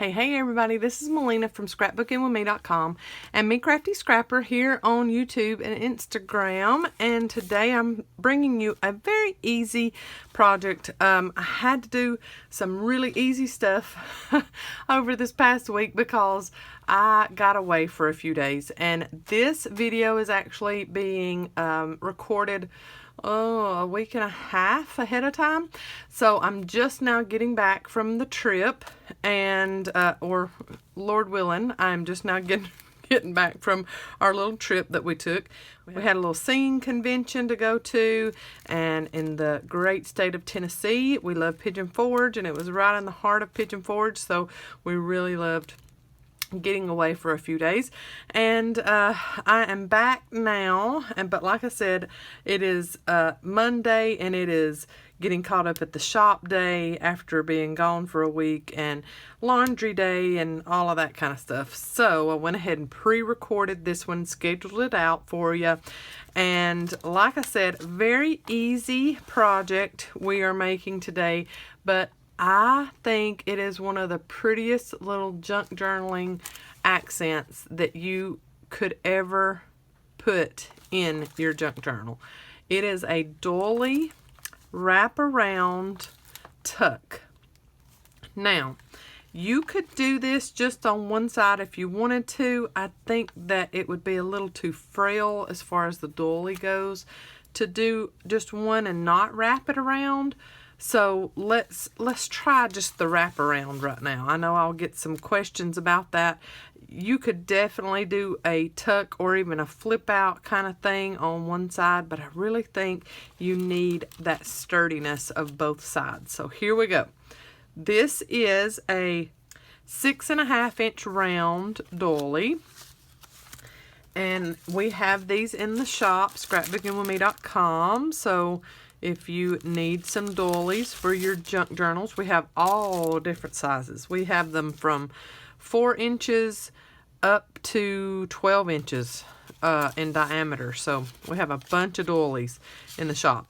Hey everybody, this is Melina from ScrapbookingwithME.com and Me Crafty Scrapper here on YouTube and Instagram, and today I'm bringing you a very easy project. I had to do some really easy stuff over this past week because I got away for a few days, and this video is actually being recorded a week and a half ahead of time. So I'm just now getting back from the trip, and or Lord willing, I'm just now getting back from our little trip that we took. We had a little singing convention to go to, and in the great state of Tennessee. We love Pigeon Forge, and it was right in the heart of Pigeon Forge, so we really loved getting away for a few days. And I am back now, but like I said, it is Monday, and it is getting caught up at the shop day after being gone for a week, and laundry day and all of that kind of stuff. So I went ahead and pre-recorded this one, scheduled it out for you, and like I said, very easy project we are making today, but I think it is one of the prettiest little junk journaling accents that you could ever put in your junk journal. It is a Doily wraparound tuck. Now, you could do this just on one side if you wanted to. I think that it would be a little too frail as far as the Doily goes to do just one and not wrap it around. So let's try just the wraparound right now. I know I'll get some questions about that. You could definitely do a tuck or even a flip out kind of thing on one side, but I really think you need that sturdiness of both sides. So here we go. This is a 6.5 inch round Doily, and we have these in the shop, ScrapbookingwithME.com. So if you need some doilies for your junk journals, we have all different sizes. We have them from 4 inches up to 12 inches in diameter. So we have a bunch of doilies in the shop.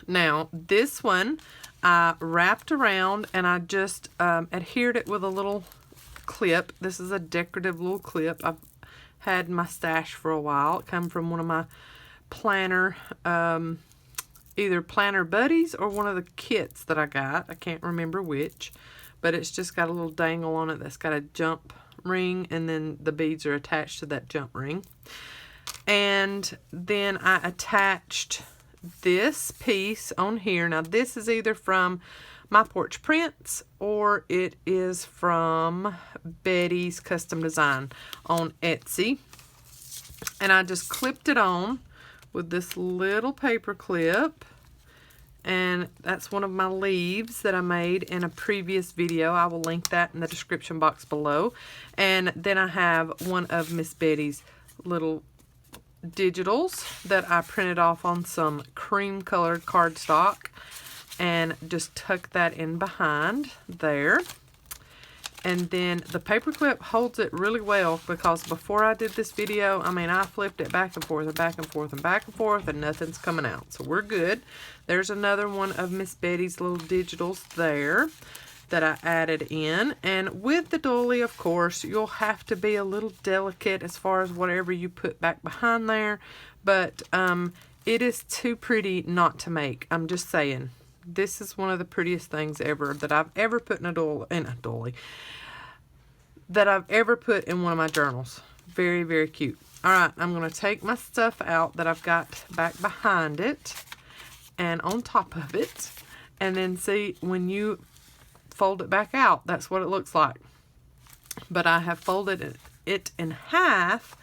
Now, this one I wrapped around, and I just adhered it with a little clip. This is a decorative little clip. I've had in my stash for a while. It came from one of my planner either planner buddies or one of the kits that I got. I can't remember which, but it's just got a little dangle on it that's got a jump ring, and then the beads are attached to that jump ring. And then I attached this piece on here. Now this is either from My Porch Prints or it is from Betty's Custom Design on Etsy. And I just clipped it on with this little paper clip, and that's one of my leaves that I made in a previous video. I will link that in the description box below. And then I have one of Miss Betty's little digitals that I printed off on some cream colored cardstock, and just tuck that in behind there. And then the paper clip holds it really well, because before I did this video, I mean, I flipped it back and forth and back and forth and back and forth, and nothing's coming out. So we're good. There's another one of Miss Betty's little digitals there that I added in. And with the Doily, of course, you'll have to be a little delicate as far as whatever you put back behind there. But it is too pretty not to make. I'm just saying. This is one of the prettiest things ever that I've ever put in a Doily, that I've ever put in one of my journals. Very, very cute. All right, I'm going to take my stuff out that I've got back behind it and on top of it, and then see, when you fold it back out, that's what it looks like. But I have folded it in half,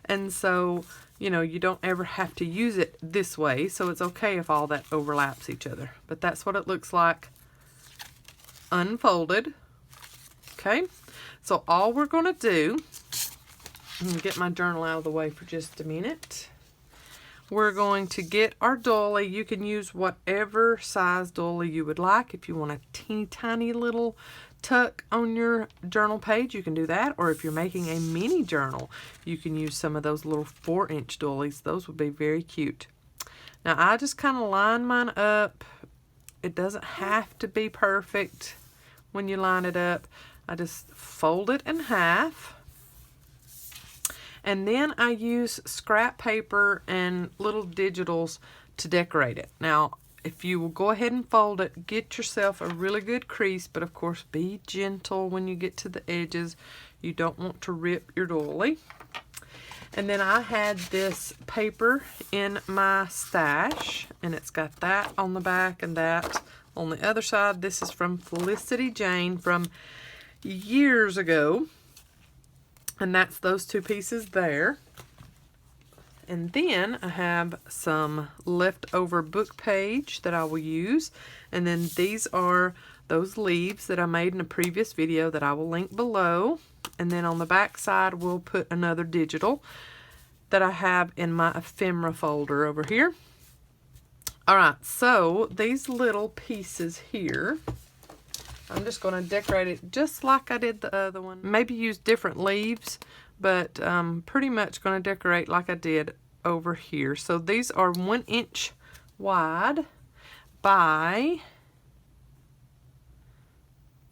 and so, you know, you don't ever have to use it this way, so it's okay if all that overlaps each other. But that's what it looks like unfolded. Okay, so all we're going to do, I'm going to get my journal out of the way for just a minute. We're going to get our Doily. You can use whatever size Doily you would like. If you want a teeny tiny little tuck on your journal page, you can do that. Or if you're making a mini journal, you can use some of those little 4-inch doilies. Those would be very cute. Now I just kind of line mine up. It doesn't have to be perfect when you line it up. I just fold it in half. And then I use scrap paper and little digitals to decorate it. Now, if you will go ahead and fold it, get yourself a really good crease, but of course be gentle when you get to the edges. You don't want to rip your doily. And then I had this paper in my stash, and it's got that on the back and that on the other side. This is from Felicity Jane from years ago. And that's those two pieces there. And then I have some leftover book page that I will use. And then these are those leaves that I made in a previous video that I will link below. And then on the back side, we'll put another digital that I have in my ephemera folder over here. All right, so these little pieces here, I'm just going to decorate it just like I did the other one. Maybe use different leaves, but pretty much going to decorate like I did over here. So these are 1 inch wide by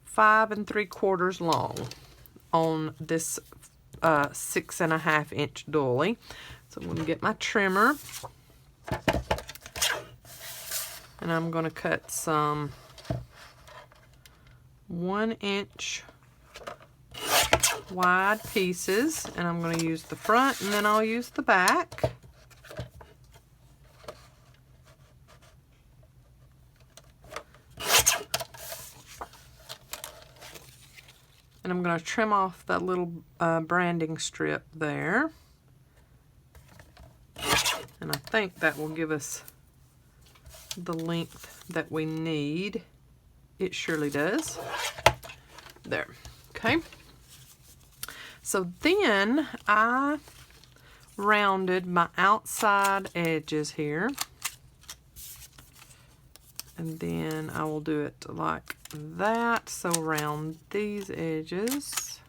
5 3/4 long on this 6 1/2 inch doily. So I'm going to get my trimmer, and I'm going to cut some 1 inch wide pieces, and I'm going to use the front and then I'll use the back. And I'm going to trim off that little branding strip there. And I think that will give us the length that we need. It surely does. There. Okay. So then I rounded my outside edges here. And then I will do it like that. So round these edges.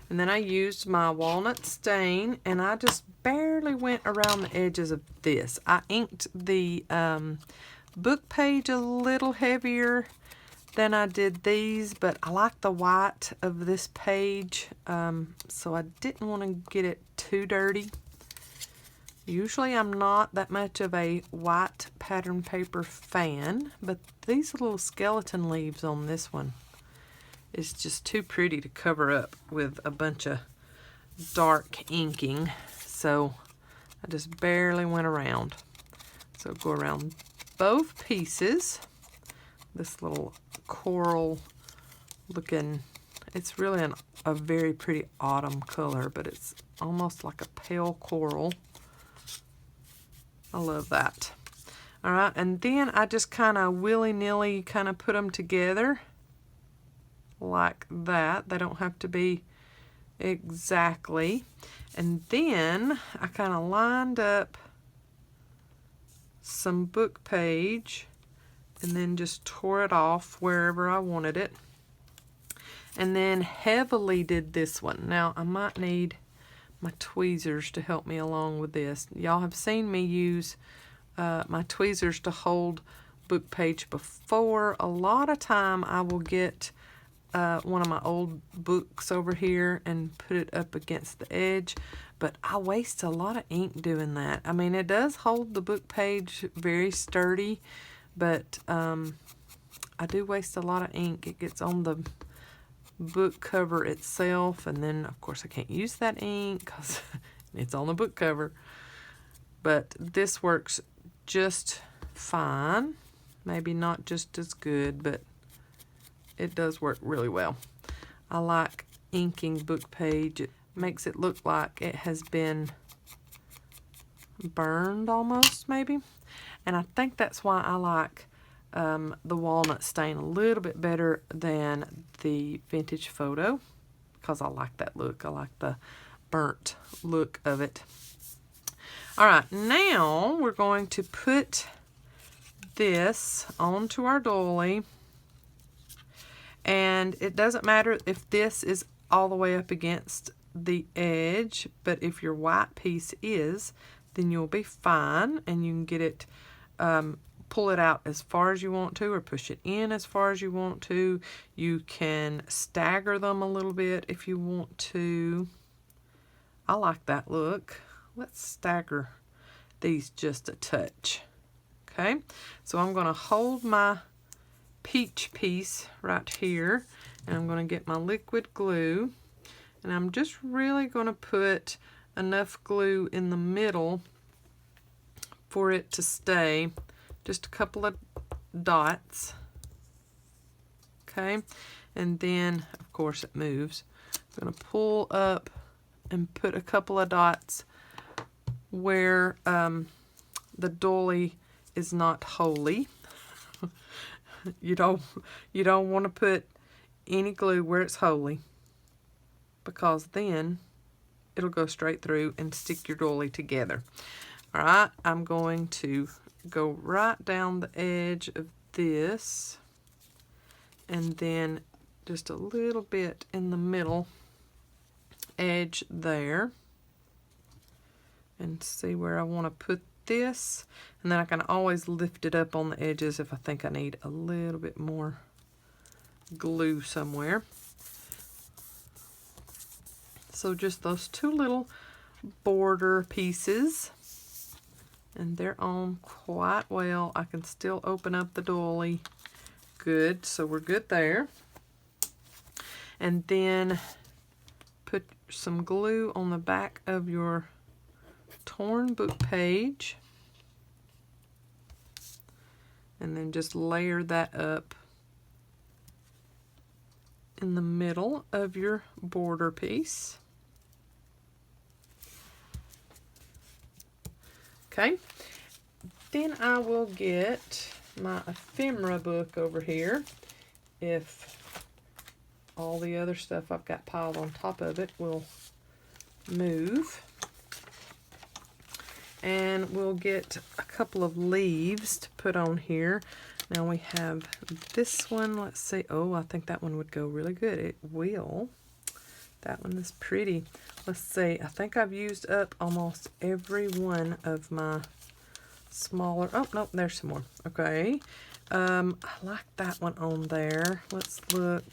And then I used my walnut stain, and I just barely went around the edges of this. I inked the book page a little heavier than I did these, but I like the white of this page, so I didn't want to get it too dirty. Usually I'm not that much of a white pattern paper fan, but these little skeleton leaves on this one is just too pretty to cover up with a bunch of dark inking. So I just barely went around. So go around both pieces. This little coral looking, it's really a very pretty autumn color, but it's almost like a pale coral. I love that. All right, and then I just kind of willy-nilly kind of put them together like that. They don't have to be exactly. And then I kind of lined up some book page and then just tore it off wherever I wanted it. And then heavily did this one. Now I might need my tweezers to help me along with this. Y'all have seen me use my tweezers to hold book page before. A lot of time I will get one of my old books over here and put it up against the edge, but I waste a lot of ink doing that. I mean, it does hold the book page very sturdy, but I do waste a lot of ink. It gets on the book cover itself, and then of course I can't use that ink because it's on the book cover. But this works just fine. Maybe not just as good, but it does work really well. I like inking book page. It makes it look like it has been burned almost, maybe. And I think that's why I like the walnut stain a little bit better than the vintage photo, because I like that look. I like the burnt look of it. All right, now we're going to put this onto our doily, and it doesn't matter if this is all the way up against the edge, but if your white piece is, then you'll be fine, and you can get it pull it out as far as you want to or push it in as far as you want to. You can stagger them a little bit if you want to. I like that look. Let's stagger these just a touch. Okay, so I'm going to hold my peach piece right here, and I'm going to get my liquid glue, and I'm just really going to put enough glue in the middle for it to stay, just a couple of dots. Okay, and then of course it moves. I'm going to pull up and put a couple of dots where the doily is not holy. You don't want to put any glue where it's holy, because then it'll go straight through and stick your doily together. All right, I'm going to go right down the edge of this, and then just a little bit in the middle edge there, and see where I want to put this, and then I can always lift it up on the edges if I think I need a little bit more glue somewhere. So just those two little border pieces, and they're on quite well. I can still open up the doily. Good, so we're good there. And then put some glue on the back of your torn book page, and then just layer that up in the middle of your border piece. Okay, then I will get my ephemera book over here, if all the other stuff I've got piled on top of it will move. And we'll get a couple of leaves to put on here. Now we have this one. Let's see. Oh, I think that one would go really good. It will. That one is pretty. Let's see. I think I've used up almost every one of my smaller. Oh, no, there's some more. Okay. I like that one on there. Let's look.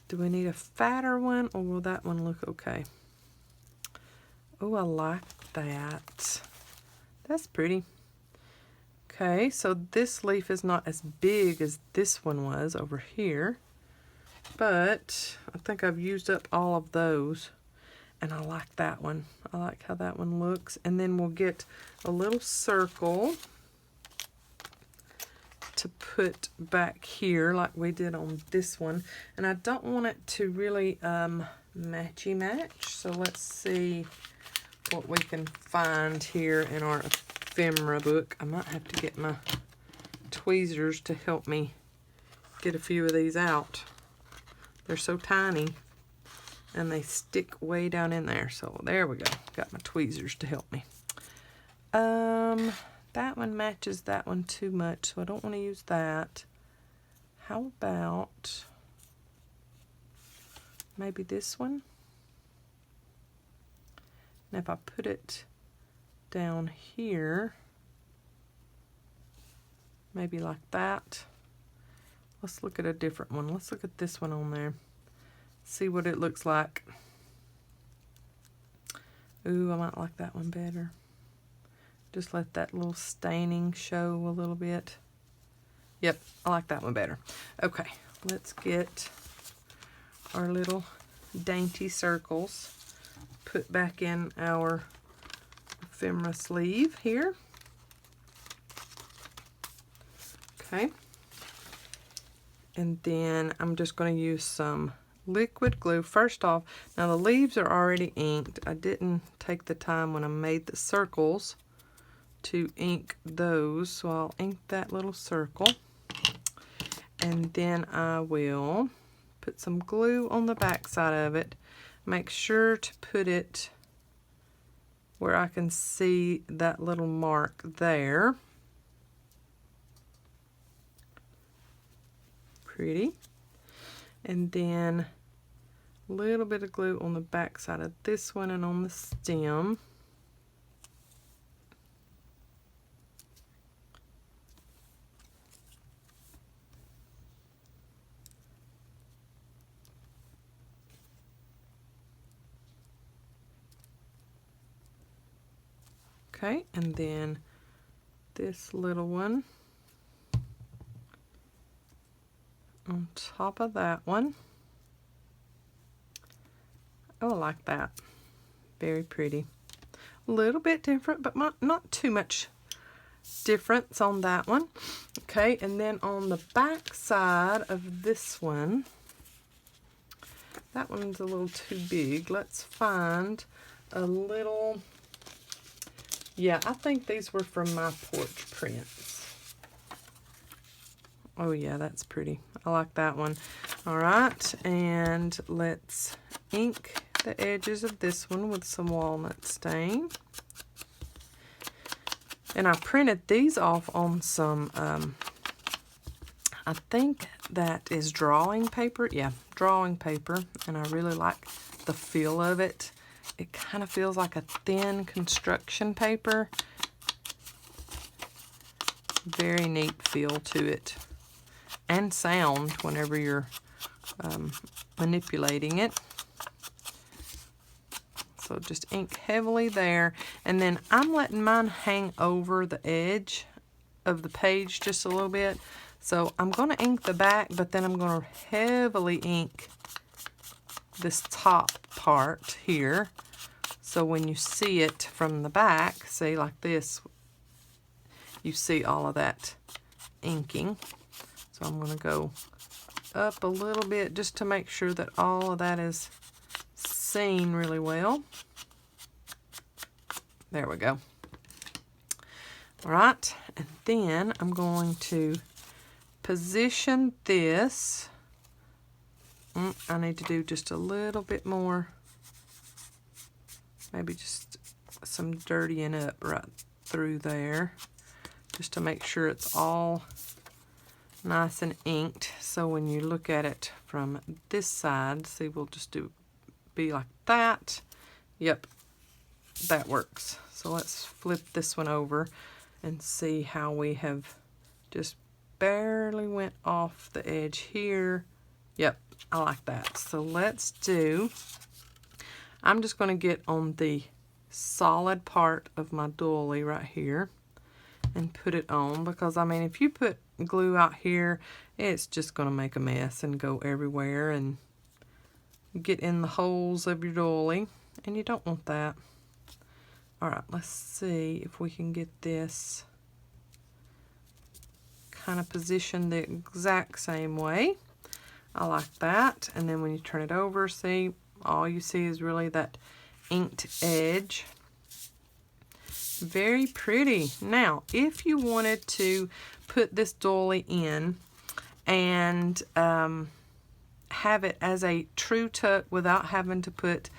Do we need a fatter one, or will that one look okay? Oh, I like that. That's pretty. Okay, so this leaf is not as big as this one was over here, but I think I've used up all of those, and I like that one. I like how that one looks. And then we'll get a little circle to put back here like we did on this one, and I don't want it to really matchy match, so let's see what we can find here in our ephemera book. I might have to get my tweezers to help me get a few of these out. They're so tiny and they stick way down in there. So there we go. Got my tweezers to help me. That one matches that one too much, so I don't want to use that. How about maybe this one? And if I put it down here, maybe like that. Let's look at a different one. Let's look at this one on there. See what it looks like. Ooh, I might like that one better. Just let that little staining show a little bit. Yep, I like that one better. Okay, let's get our little dainty circles put back in our ephemera sleeve here. Okay, and then I'm just going to use some liquid glue. First off, now the leaves are already inked. I didn't take the time when I made the circles to ink those, so I'll ink that little circle, and then I will put some glue on the back side of it. Make sure to put it where I can see that little mark there. Pretty. And then a little bit of glue on the back side of this one and on the stem. Okay, and then this little one on top of that one. Oh, I like that. Very pretty. A little bit different, but not too much difference on that one. Okay, and then on the back side of this one, that one's a little too big. Let's find a little, yeah, I think these were from my porch prints. Oh yeah, that's pretty. I like that one. All right, and let's ink the edges of this one with some walnut stain. And I printed these off on some, I think that is drawing paper. Yeah, drawing paper. And I really like the feel of it. It kind of feels like a thin construction paper. Very neat feel to it. And sound whenever you're manipulating it. So just ink heavily there, and then I'm letting mine hang over the edge of the page just a little bit. So I'm going to ink the back, but then I'm going to heavily ink this top part here. So when you see it from the back, see like this, you see all of that inking. So I'm going to go up a little bit just to make sure that all of that is seen really well. There we go. All right, and then I'm going to position this. I need to do just a little bit more, maybe just some dirtying up right through there, just to make sure it's all nice and inked. So when you look at it from this side, see, we'll just be like that. Yep, that works. So let's flip this one over and see how we have just barely went off the edge here. Yep, I like that. So let's do, I'm just going to get on the solid part of my doily right here and put it on, because I mean, if you put glue out here, it's just going to make a mess and go everywhere and get in the holes of your doily, and you don't want that. All right, let's see if we can get this kind of positioned the exact same way. I like that. And then when you turn it over, see, all you see is really that inked edge. Very pretty. Now, if you wanted to put this doily in and have it as a true tuck without having to put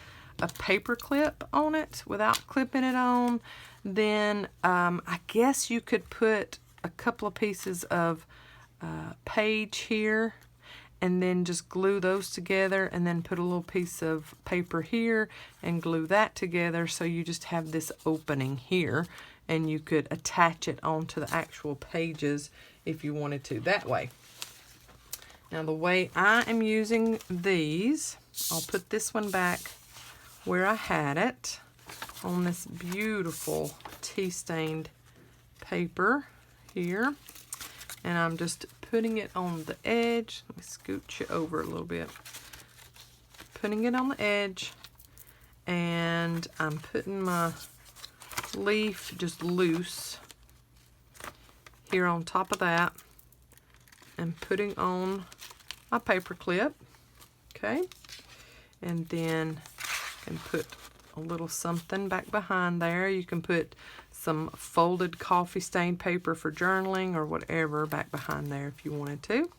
a paper clip on it, without clipping it on, then I guess you could put a couple of pieces of page here and then just glue those together, and then put a little piece of paper here and glue that together, so you just have this opening here, and you could attach it onto the actual pages if you wanted to that way. Now the way I am using these, I'll put this one back where I had it on this beautiful tea-stained paper here, and I'm just putting it on the edge. Let me scooch you over a little bit. Putting it on the edge, and I'm putting my leaf just loose here on top of that, and putting on my paper clip. Okay, and then I can put a little something back behind there. You can put some folded coffee stain paper for journaling or whatever back behind there if you wanted to.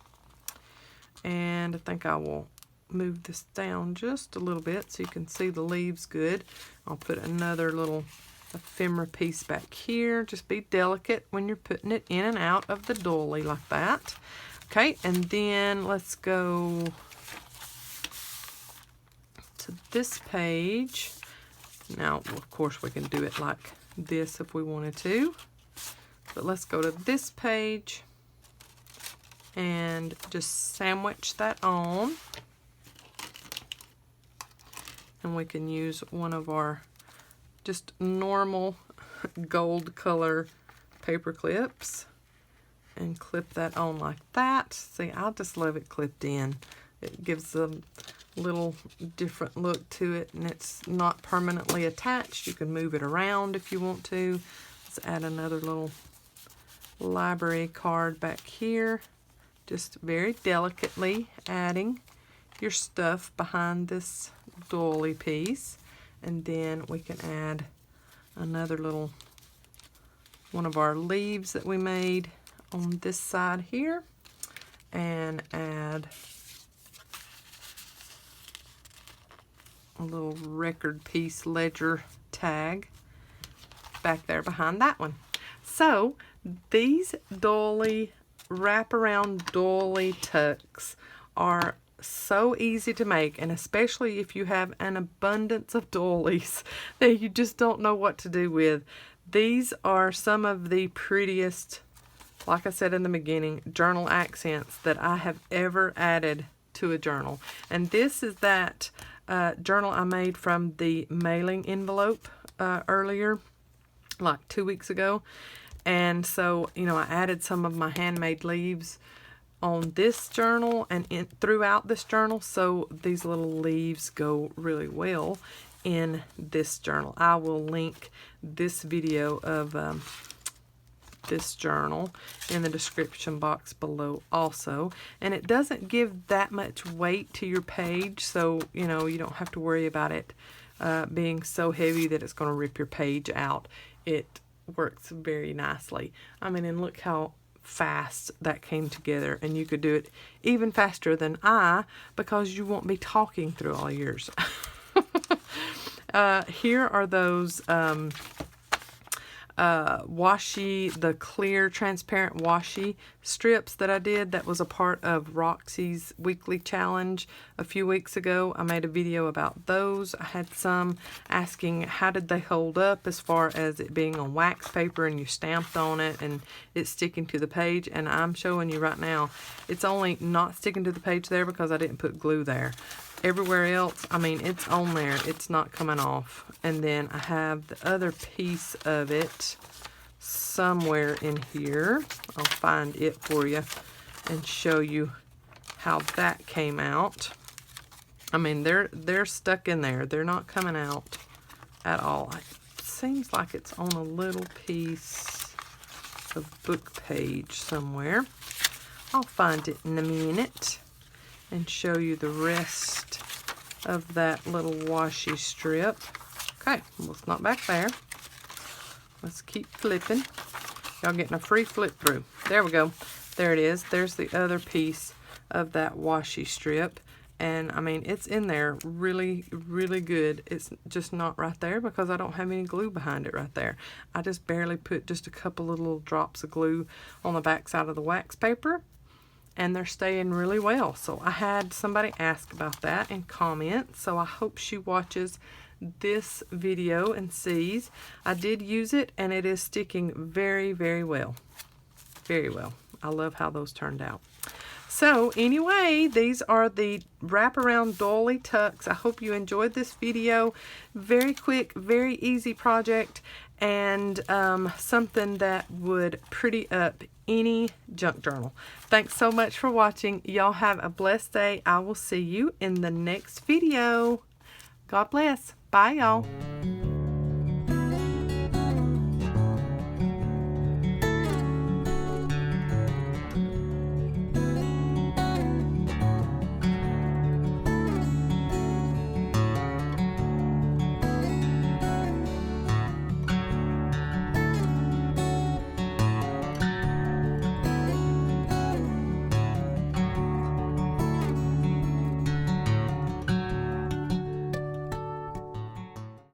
And I think I will move this down just a little bit so you can see the leaves good. I'll put another little ephemera piece back here. Just be delicate when you're putting it in and out of the doily like that. Okay, and then let's go to this page. Now, of course, we can do it like this if we wanted to, but let's go to this page and just sandwich that on, and we can use one of our just normal gold color paper clips and clip that on like that. See, I just love it clipped in. It gives a little different look to it, and it's not permanently attached. You can move it around if you want to. Let's add another little library card back here. Just very delicately adding your stuff behind this doily piece. And then we can add another little one of our leaves that we made on this side here, and add a little record piece ledger tag back there behind that one. So these doily wraparound doily tucks are so easy to make, and especially if you have an abundance of doilies that you just don't know what to do with. These are some of the prettiest, like I said in the beginning, journal accents that I have ever added to a journal. And this is that journal I made from the mailing envelope earlier, like 2 weeks ago. And so, you know, I added some of my handmade leaves on this journal and throughout this journal, so these little leaves go really well in this journal. I will link this video of this journal in the description box below also. And it doesn't give that much weight to your page, so you know, you don't have to worry about it being so heavy that it's going to rip your page out. It works very nicely. I mean, and look how fast that came together, and you could do it even faster than I, because you won't be talking through all yours. Here are those washi, the clear transparent washi strips that I did. That was a part of Roxy's weekly challenge a few weeks ago. I made a video about those. I had some asking how did they hold up as far as it being on wax paper and you stamped on it and it's sticking to the page, and I'm showing you right now it's only not sticking to the page there because I didn't put glue there. Everywhere else, I mean, it's on there, it's not coming off. And then I have the other piece of it somewhere in here. I'll find it for you and show you how that came out. I mean, they're stuck in there. They're not coming out at all. It seems like it's on a little piece of book page somewhere. I'll find it in a minute and show you the rest of that little washi strip. Okay, well, it's not back there. Let's keep flipping. Y'all getting a free flip through. There we go. There it is. There's the other piece of that washi strip. And I mean, it's in there really, really good. It's just not right there because I don't have any glue behind it right there. I just barely put just a couple of little drops of glue on the back side of the wax paper, and they're staying really well. So I had somebody ask about that in comments, so I hope she watches this video and sees. I did use it, and it is sticking very, very well. Very well. I love how those turned out. So anyway, these are the wraparound doily tucks. I hope you enjoyed this video. Very quick, very easy project, and something that would pretty up any junk journal. Thanks so much for watching. Y'all have a blessed day. I will see you in the next video. God bless. Bye, y'all.